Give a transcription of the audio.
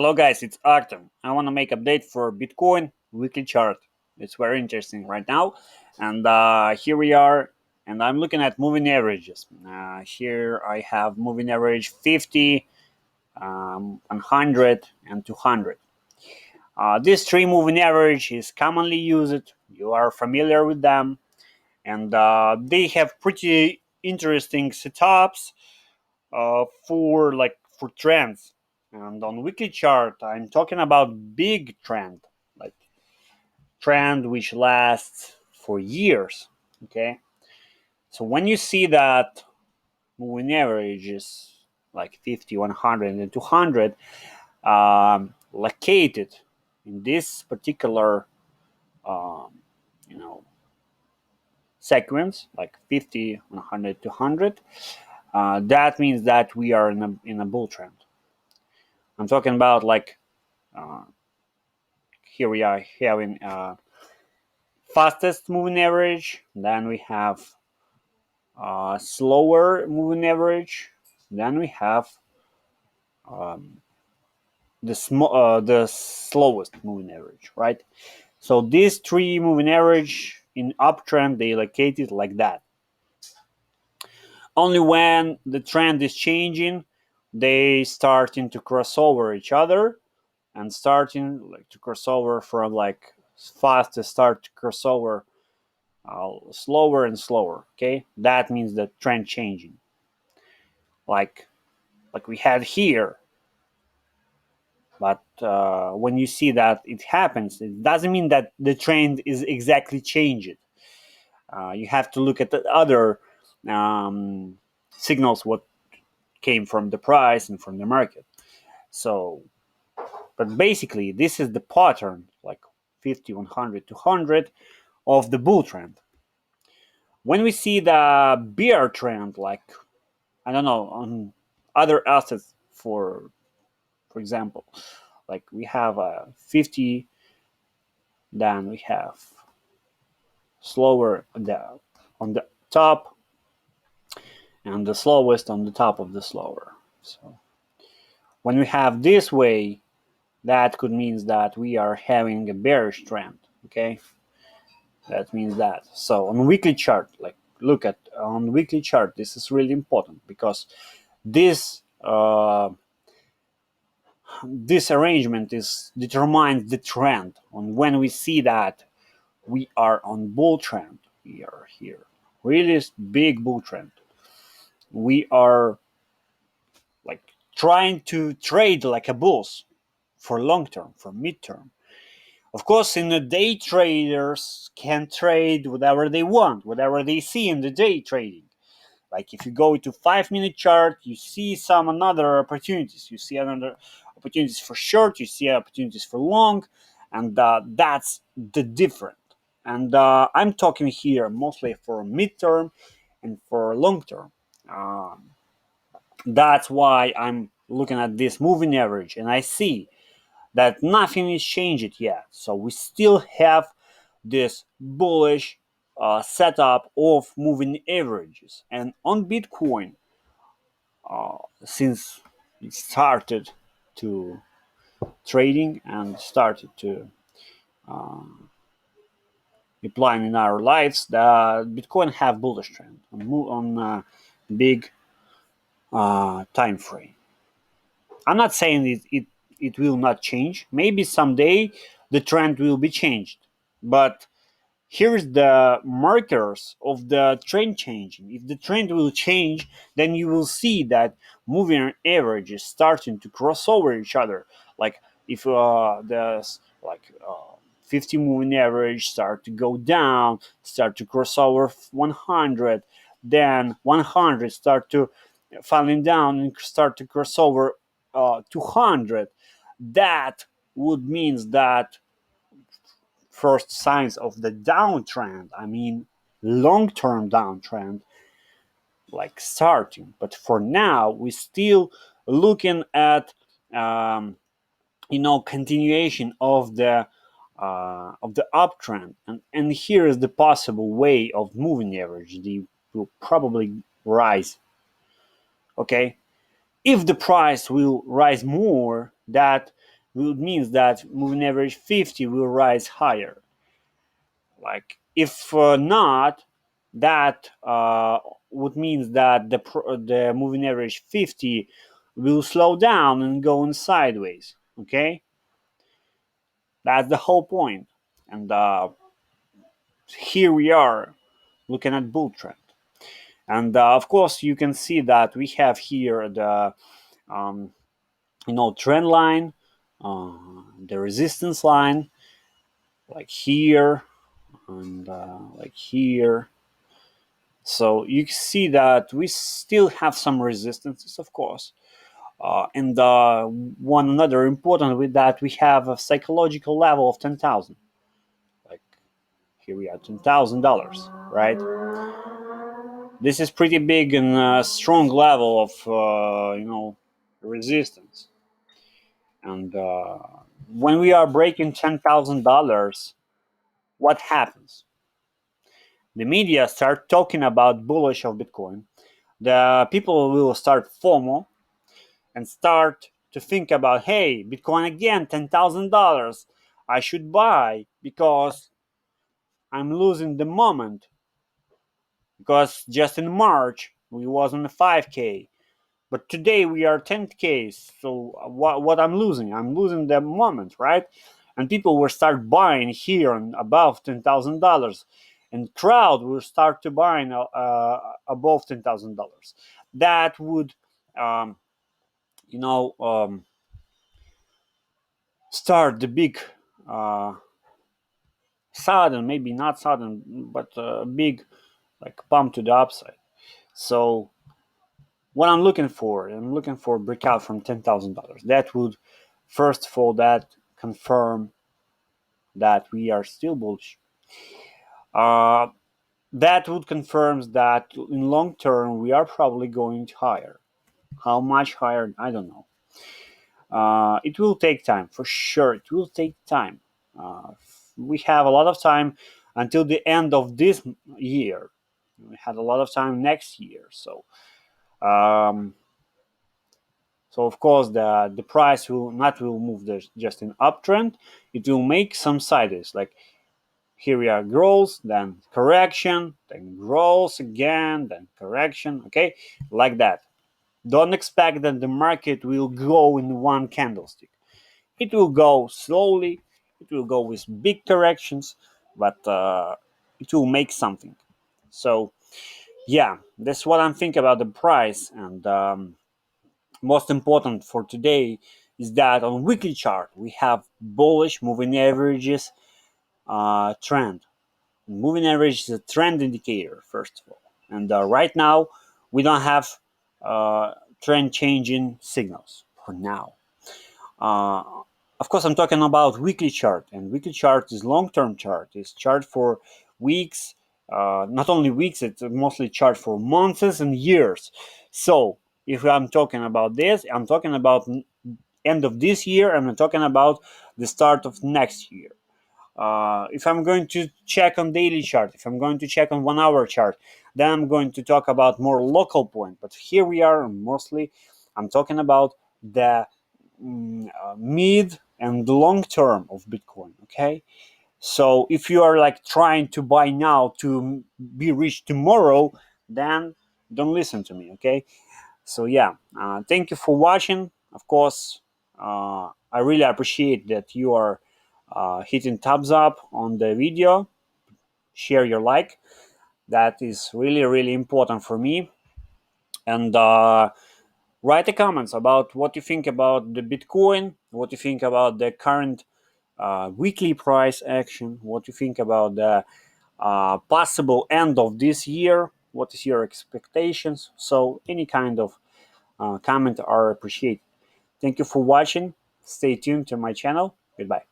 Hello guys, it's Artem. I want to make update for Bitcoin weekly chart. It's very interesting right now, and here we are. And I'm looking at moving averages. Here I have moving average 50, 100, and 200. These three moving average is commonly used. You are familiar with them, and they have pretty interesting setups for trends. And on weekly chart, I'm talking about big trend, like trend which lasts for years. Okay, so when you see that moving average is like 50, 100, and 200 located in this particular um, you know sequence, like 50, 100, 200, that means that we are in a bull trend. I'm talking about like uh, here we are having fastest moving average, then we have slower moving average, then we have um, the slowest moving average, right? So these three moving average in uptrend they located like that. Only when the trend is changing, they starting to cross over each other and starting like to cross over from like fast to start to cross over slower and slower. Okay, that means the trend changing, like we had here. But when you see that it happens, it doesn't mean that the trend is exactly changed. You have to look at the other um, signals, what came from the price and from the market. So, but basically, this is the pattern, like 50, 100, 200 of the bull trend. When we see the bear trend, like I don't know, on other assets, for example, like we have a 50, then we have slower on the top and the slowest on the top of the slower. So when we have this way, that could mean that we are having a bearish trend. Okay, that means that. So on weekly chart, like look at on weekly chart, this is really important because this this arrangement is determines the trend. And when we see that we are on bull trend, we are here, really big bull trend. We are like trying to trade like a bulls for long term, for midterm. Of course, in the day traders can trade whatever they want, whatever they see in the day trading. Like if you go to 5 minute chart, you see some another opportunities. You see another opportunities for short. You see opportunities for long, and that's the different. And I'm talking here mostly for midterm and for long term. That's why I'm looking at this moving average, and I see that nothing is changed yet. So we still have this bullish setup of moving averages. And on Bitcoin, since it started to trading and started to applying in our lives, the Bitcoin have bullish trend on big time frame. I'm not saying it will not change. Maybe someday the trend will be changed, but here's the markers of the trend changing. If the trend will change, then you will see that moving average is starting to cross over each other. Like if the like 50 moving average start to go down, start to cross over 100, then 100 start to falling down and start to cross over 200. That would means that first signs of the downtrend, I mean long-term downtrend, like starting. But for now, we're still looking at continuation of the uptrend, and here is the possible way of moving the average. They will probably rise. Okay, if the price will rise more, that means that moving average 50 will rise higher. Like if not, that would means that the moving average 50 will slow down and go in sideways. Okay, that's the whole point. And here we are looking at bull trend. And of course, you can see that we have here the um, trend line, the resistance line, like here and like here. So you see that we still have some resistances, of course. And one another important with that, we have a psychological level of 10,000. Like here we are, $10,000, right? This is pretty big and strong level of resistance. And when we are breaking $10,000, what happens? The media start talking about bullish of Bitcoin. The people will start FOMO and start to think about, hey, Bitcoin again, $10,000. I should buy because I'm losing the moment. Because just in March we was on the 5K, but today we are 10K. So what I'm losing? I'm losing the moment, right? And people will start buying here and above $10,000, and crowd will start to buying above $10,000. That would, um, you know, um, start the big, uh, sudden, maybe not sudden, but big, like pump to the upside. So what I'm looking for a breakout from $10,000. That would, first of all, that confirm that we are still bullish. Uh, that would confirm that in long term we are probably going higher. How much higher? I don't know. It will take time, for sure. It will take time. Uh, we have a lot of time until the end of this year. We had a lot of time next year. Um, So of course the price will move just in uptrend. It will make some sideways. Like here we are, growth, then correction, then growth again, then correction. Okay, like that. Don't expect that the market will go in one candlestick. It will go slowly. It will go with big corrections, but it will make something. So yeah, that's what I'm thinking about the price. And most important for today is that on weekly chart we have bullish moving averages trend. Moving average is a trend indicator, first of all, and right now we don't have trend changing signals for now. uh, of course, I'm talking about weekly chart, and weekly chart is long-term chart. It's chart for weeks, not only weeks. It's mostly chart for months and years. So if I'm talking about this, I'm talking about end of this year, and I'm talking about the start of next year. If I'm going to check on daily chart, if I'm going to check on 1 hour chart, then I'm going to talk about more local point. But here we are mostly, I'm talking about the mid and long term of Bitcoin. Okay, so if you are like trying to buy now to be rich tomorrow, then don't listen to me. Okay, so yeah, thank you for watching. Of course, I really appreciate that you are hitting thumbs up on the video, share your like. That is really really important for me. And write the comments about what you think about the Bitcoin, what you think about the current weekly price action, what you think about the possible end of this year, what is your expectations. So any kind of comment are appreciated. Thank you for watching. Stay tuned to my channel. Goodbye.